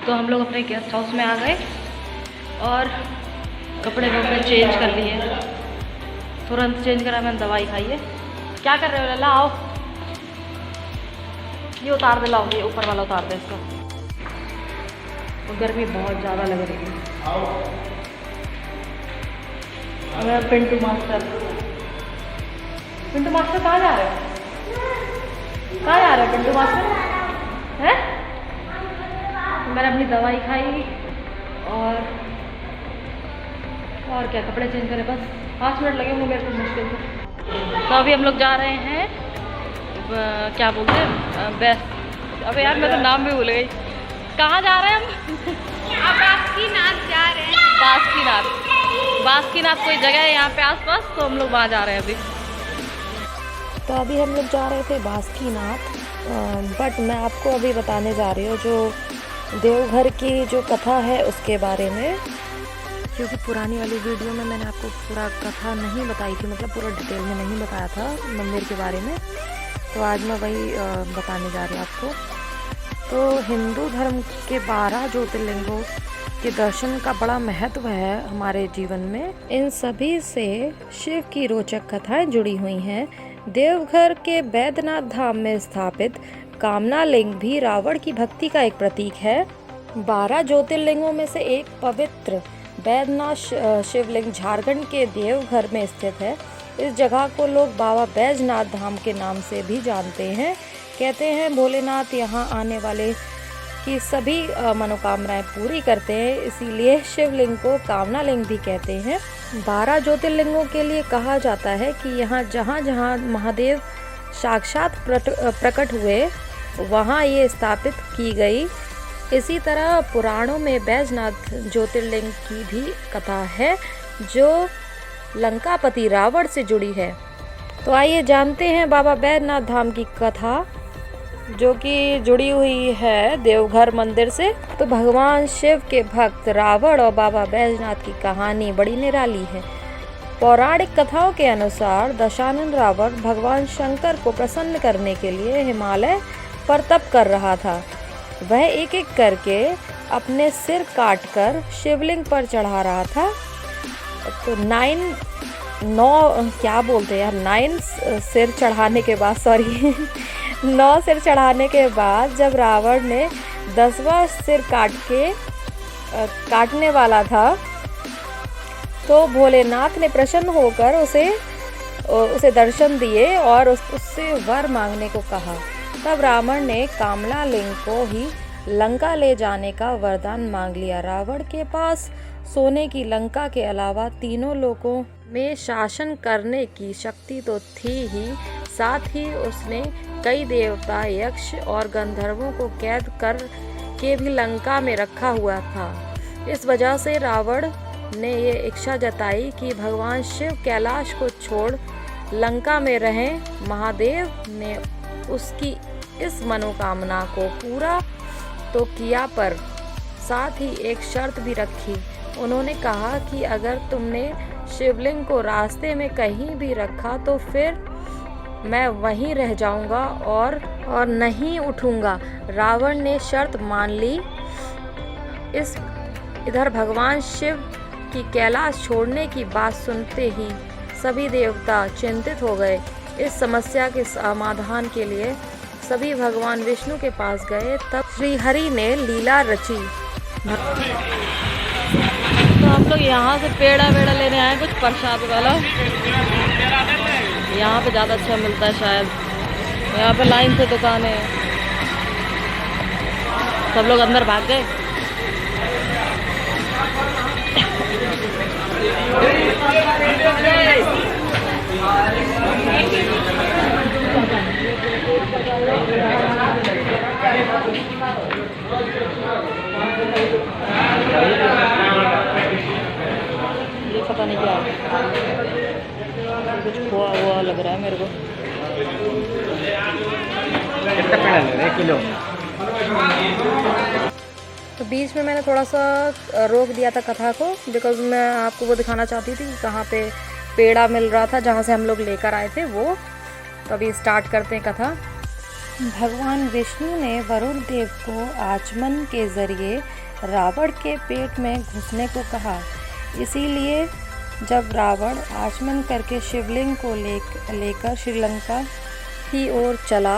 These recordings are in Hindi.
तो हम लोग अपने गेस्ट हाउस में आ गए और कपड़े वपड़े चेंज कर लिए। तुरंत चेंज करा, मैंने दवाई खाई है। क्या कर रहे हो लला? आओ, ये उतार दे, लाओ ये ऊपर वाला उतार दे इसका। और गर्मी बहुत ज़्यादा लग रही है। मैं पिंटू मास्टर कहाँ जा रहे हो? कहाँ जा रहे हो पिंटू मास्टर? हैं? मैंने अपनी दवाई खाई और क्या, कपड़े चेंज करे, बस 5 मिनट लगे होंगे मेरे को मुश्किल से। तो अभी हम लोग जा रहे हैं क्या बोलते हैं, बेस्ट। अबे यार मैं तो नाम भी भूल गई। कहाँ जा रहे हैं हम? बासुकीनाथ जा रहे हैं। बासुकीनाथ कोई जगह है यहाँ पे आसपास, तो हम लोग वहाँ जा रहे हैं अभी। तो अभी हम लोग जा रहे थे बासुकीनाथ, बट मैं आपको अभी बताने जा रही हूँ जो देवघर की जो कथा है उसके बारे में, क्योंकि पुरानी वाली वीडियो में मैंने आपको पूरा कथा नहीं बताई थी, मतलब पूरा डिटेल में नहीं बताया था मंदिर के बारे में। तो आज मैं वही बताने जा रही हूँ आपको। तो हिंदू धर्म के 12 ज्योतिर्लिंगों के दर्शन का बड़ा महत्व है हमारे जीवन में। इन सभी से शिव की रोचक कथाएं जुड़ी हुई हैं। देवघर के बैद्यनाथ धाम में स्थापित कामना लिंग भी रावण की भक्ति का एक प्रतीक है। 12 ज्योतिर्लिंगों में से एक पवित्र बैद्यनाथ शिवलिंग झारखंड के देवघर में स्थित है। इस जगह को लोग बाबा बैजनाथ धाम के नाम से भी जानते हैं। कहते हैं भोलेनाथ यहाँ आने वाले की सभी मनोकामनाएं पूरी करते हैं, इसीलिए शिवलिंग को कामना लिंग भी कहते हैं। 12 ज्योतिर्लिंगों के लिए कहा जाता है कि यहाँ जहाँ जहाँ महादेव साक्षात प्रकट हुए वहाँ ये स्थापित की गई। इसी तरह पुराणों में बैजनाथ ज्योतिर्लिंग की भी कथा है जो लंकापति रावण से जुड़ी है। तो आइए जानते हैं बाबा बैजनाथ धाम की कथा जो कि जुड़ी हुई है देवघर मंदिर से। तो भगवान शिव के भक्त रावण और बाबा बैजनाथ की कहानी बड़ी निराली है। पौराणिक कथाओं के अनुसार दशानन रावण भगवान शंकर को प्रसन्न करने के लिए हिमालय पर तप कर रहा था। वह एक एक करके अपने सिर काटकर शिवलिंग पर चढ़ा रहा था। तो 9 सिर चढ़ाने के बाद 9 सिर चढ़ाने के बाद जब रावण ने 10वां सिर काटने वाला था तो भोलेनाथ ने प्रसन्न होकर उसे दर्शन दिए और उससे वर मांगने को कहा। तब रावण ने कामला लिंग को ही लंका ले जाने का वरदान मांग लिया। रावण के पास सोने की लंका के अलावा तीनों लोकों में शासन करने की शक्ति तो थी ही, साथ ही उसने कई देवता, यक्ष और गंधर्वों को कैद कर के भी लंका में रखा हुआ था। इस वजह से रावण ने ये इच्छा जताई कि भगवान शिव कैलाश को छोड़ लंका में रहें। महादेव ने उसकी इस मनोकामना को पूरा तो किया, पर साथ ही एक शर्त भी रखी। उन्होंने कहा कि अगर तुमने शिवलिंग को रास्ते में कहीं भी रखा तो फिर मैं वहीं रह जाऊंगा और नहीं उठूंगा। रावण ने शर्त मान ली। इधर भगवान शिव की कैलाश छोड़ने की बात सुनते ही सभी देवता चिंतित हो गए। इस समस्या के समाधान के लिए सभी भगवान विष्णु के पास गए। तब श्री हरि ने लीला रची। तो हम लोग यहाँ से पेड़ा लेने आए, कुछ प्रसाद वाला। यहाँ पे ज़्यादा अच्छा मिलता है शायद। यहाँ पे लाइन से दुकानें हैं। सब लोग अंदर भाग गए। ये पता नहीं क्या कुछ खोआ हुआ लग रहा है मेरे को। कितना पेड़ा ले रहे? 1 किलो। तो बीच में मैंने थोड़ा सा रोक दिया था कथा को, बिकॉज मैं आपको वो दिखाना चाहती थी कि कहाँ पे पेड़ा मिल रहा था जहाँ से हम लोग लेकर आए थे वो। तो अभी स्टार्ट करते हैं कथा। भगवान विष्णु ने वरुण देव को आचमन के जरिए रावण के पेट में घुसने को कहा। इसीलिए जब रावण आचमन करके शिवलिंग को लेकर श्रीलंका की ओर चला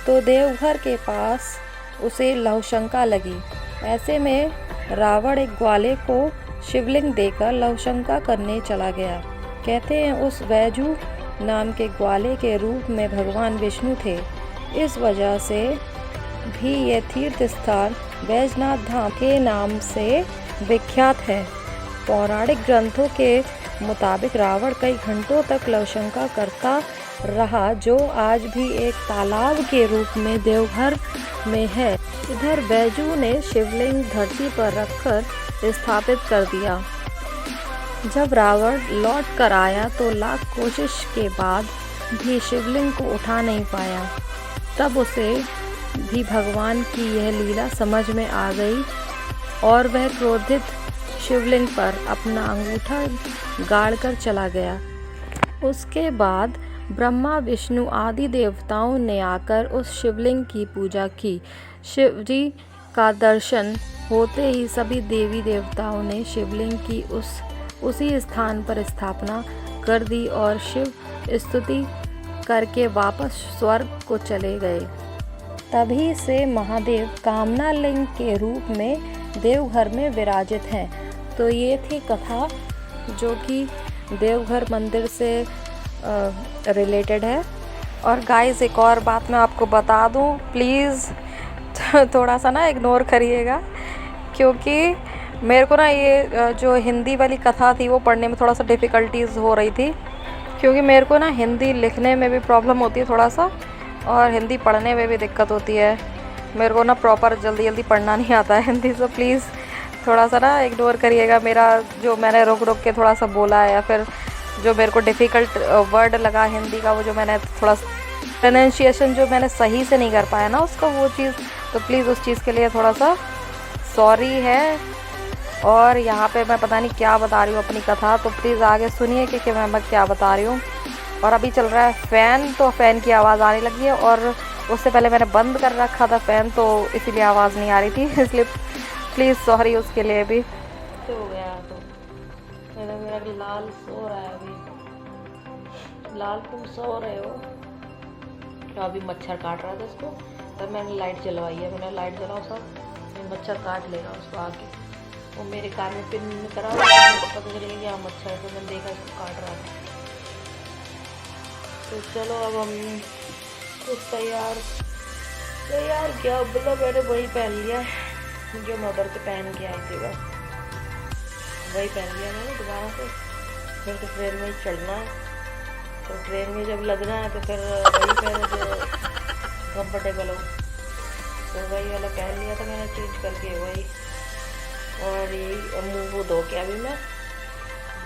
तो देवघर के पास उसे लवशंका लगी। ऐसे में रावण एक ग्वाले को शिवलिंग देकर लवशंका करने चला गया। कहते हैं उस बैजू नाम के ग्वाले के रूप में भगवान विष्णु थे। इस वजह से भी ये तीर्थ स्थान बैजनाथ धाम के नाम से विख्यात है। पौराणिक ग्रंथों के मुताबिक रावण कई घंटों तक लवशंका करता रहा, जो आज भी एक तालाब के रूप में देवघर में है। इधर बैजू ने शिवलिंग धरती पर रखकर स्थापित कर दिया। जब रावण लौट कर आया तो लाख कोशिश के बाद भी शिवलिंग को उठा नहीं पाया। तब उसे भी भगवान की यह लीला समझ में आ गई और वह क्रोधित शिवलिंग पर अपना अंगूठा गाड़कर चला गया। उसके बाद ब्रह्मा विष्णु आदि देवताओं ने आकर उस शिवलिंग की पूजा की। शिव जी का दर्शन होते ही सभी देवी देवताओं ने शिवलिंग की उसी स्थान पर स्थापना कर दी और शिव स्तुति करके वापस स्वर्ग को चले गए। तभी से महादेव कामना लिंग के रूप में देवघर में विराजित हैं। तो ये थी कथा जो कि देवघर मंदिर से रिलेटेड है। और गाइस एक और बात मैं आपको बता दूं, प्लीज़ थोड़ा सा ना इग्नोर करिएगा, क्योंकि मेरे को ना ये जो हिंदी वाली कथा थी वो पढ़ने में थोड़ा सा डिफ़िकल्टीज़ हो रही थी, क्योंकि मेरे को ना हिंदी लिखने में भी प्रॉब्लम होती है थोड़ा सा, और हिंदी पढ़ने में भी दिक्कत होती है। मेरे को ना प्रॉपर जल्दी पढ़ना नहीं आता है हिंदी, सो प्लीज़ थोड़ा सा ना इग्नोर करिएगा मेरा जो मैंने रुक के थोड़ा सा बोला है, या फिर जो मेरे को डिफ़िकल्ट वर्ड लगा हिंदी का, वो जो मैंने थोड़ा प्रोनाउंसिएशन जो मैंने सही से नहीं कर पाया ना उसका, वो चीज़, तो प्लीज़ उस चीज़ के लिए थोड़ा सा सॉरी है। और यहाँ पे मैं पता नहीं क्या बता रही हूँ अपनी कथा, तो प्लीज़ आगे सुनिए कि मैं क्या बता रही हूँ। और अभी चल रहा है फ़ैन, तो फ़ैन की आवाज़ आने लगी है, और उससे पहले मैंने बंद कर रखा था फ़ैन, तो इसीलिए आवाज़ नहीं आ रही थी, इसलिए प्लीज़ सॉरी उसके लिए भी। तो हो गया तो मेरा लाल सो रहा है अभी। लाल तुम सो रहे हो? तो अभी मच्छर काट रहा था उसको, तब मैंने लाइट जलवाई है। मैंने लाइट जलाओ सब, मच्छर काट लेगा उसको आके। वो मेरे कान में पिन करा हुआ है, पता चलेगा कि हाँ मच्छर, तो मैंने देखा उसको काट रहा था। तो चलो अब हम कुछ तैयार क्या, मतलब मैंने वही पहन लिया जो मदर से पहन के आई थी, बस वही पहन लिया मैंने दोबारा से। फिर तो ट्रेन में ही चढ़ना है, तो ट्रेन में जब लगना है तो फिर वही पहने जो कंफर्टेबल हो, तो वही वाला पहन लिया था मैंने चेंज करके वही। और यही मुँह धो के अभी मैं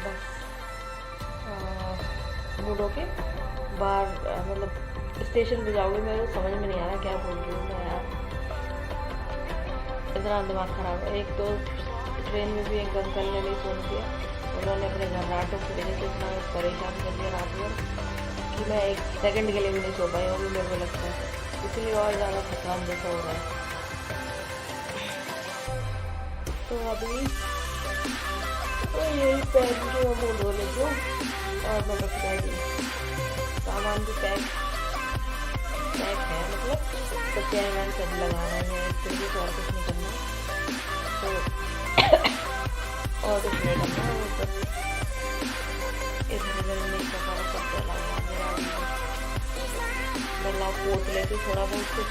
बस मुँह धो के बाहर मतलब स्टेशन पे जाऊँगी। मेरे को समझ में नहीं आ रहा क्या बोल रही हूँ मैं यार, इतना दिमाग ख़राब है। एक तो ट्रेन में भी एक अंकल ने नहीं सुन दिया, उन्होंने अपने घबराहटों की वजह से इतना परेशान कर दिया रात भर कि मैं एक सेकंड के लिए भी नहीं सो पाई, वो भी मेरे को लगता है, इसलिए और ज़्यादा थकान जैसा हो रहा है। तो अभी तो यही पहन के मैं मुँह धो लेती हूँ, और मैं बस बैठी सामान भी पैक है, मतलब तो चैन वैन सब लगाना है, फिर भी और कुछ नहीं करना, तो और कुछ नहीं करना, वो बस इधर नहीं करना, सब चला मेरा। मैं पोत लेती थोड़ा बहुत कुछ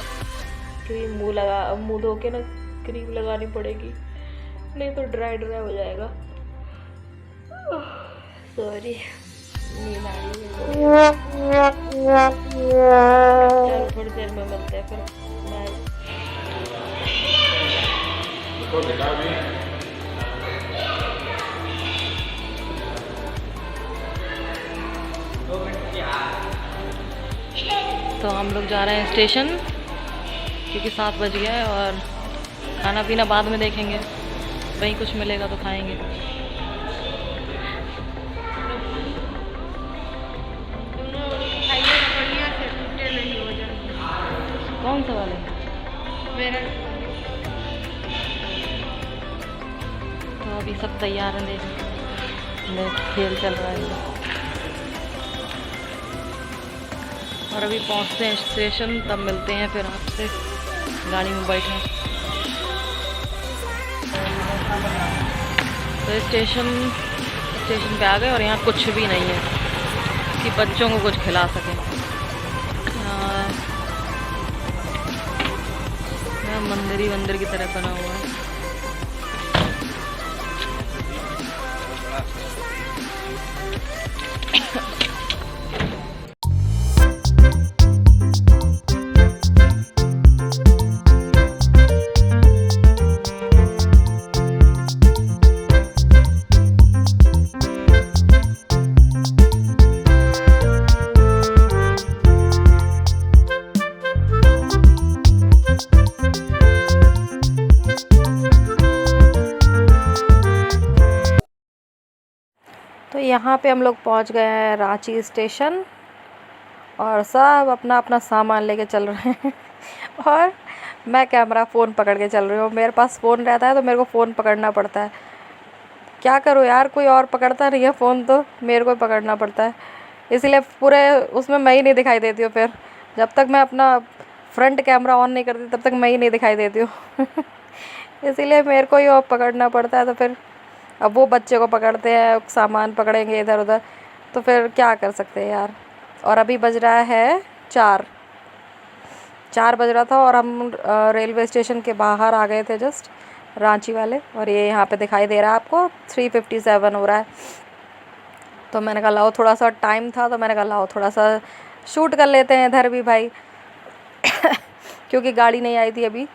क्रीम, मुँह धो के ना क्रीम लगानी पड़ेगी, नहीं तो ड्राई हो जाएगा। सॉरी नींद आ रही है। चलो थोड़ी देर में मिलते हैं फिर। मैं तो हम लोग जा रहे हैं स्टेशन, क्योंकि 7 बज गया है, और खाना पीना बाद में देखेंगे, वहीं कुछ मिलेगा तो खाएंगे। कौन सा वाले? मेरा तो अभी सब तैयार हैं, देख खेल चल रहा है। और अभी पहुंचते हैं स्टेशन, तब मिलते हैं फिर आपसे, गाड़ी में बैठे। तो स्टेशन पे आ गए और यहाँ कुछ भी नहीं है कि बच्चों को कुछ खिला सकें। मंदिर की तरह बना हुआ है। तो यहाँ पे हम लोग पहुँच गए हैं रांची स्टेशन और सब अपना अपना सामान लेके चल रहे हैं। और मैं कैमरा फ़ोन पकड़ के चल रही हूँ। मेरे पास फ़ोन रहता है तो मेरे को फ़ोन पकड़ना पड़ता है। क्या करूँ यार, कोई और पकड़ता नहीं है फ़ोन, तो मेरे को ही पकड़ना पड़ता है। इसलिए पूरे उसमें मैं ही नहीं दिखाई देती हूँ। फिर जब तक मैं अपना फ्रंट कैमरा ऑन नहीं करती तब तक मैं ही नहीं दिखाई देती हूँ। इसीलिए मेरे को ही और पकड़ना पड़ता है। तो फिर अब वो बच्चे को पकड़ते हैं, सामान पकड़ेंगे इधर उधर, तो फिर क्या कर सकते हैं यार। और अभी बज रहा है 4 बज रहा था और हम रेलवे स्टेशन के बाहर आ गए थे जस्ट, रांची वाले। और ये यहाँ पे दिखाई दे रहा है आपको 3:57 हो रहा है। तो मैंने कहा लाओ, थोड़ा सा टाइम था तो मैंने कहा लाओ थोड़ा सा शूट कर लेते हैं इधर भी भाई। क्योंकि गाड़ी नहीं आई थी अभी,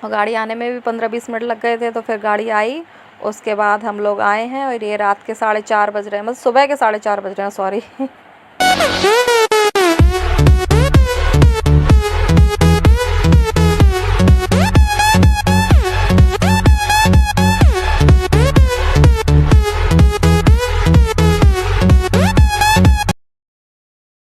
और गाड़ी आने में भी 15-20 मिनट लग गए थे। तो फिर गाड़ी आई, उसके बाद हम लोग आए हैं। और ये रात के 4:30 बज रहे हैं, मतलब सुबह के 4:30 बज रहे हैं, सॉरी।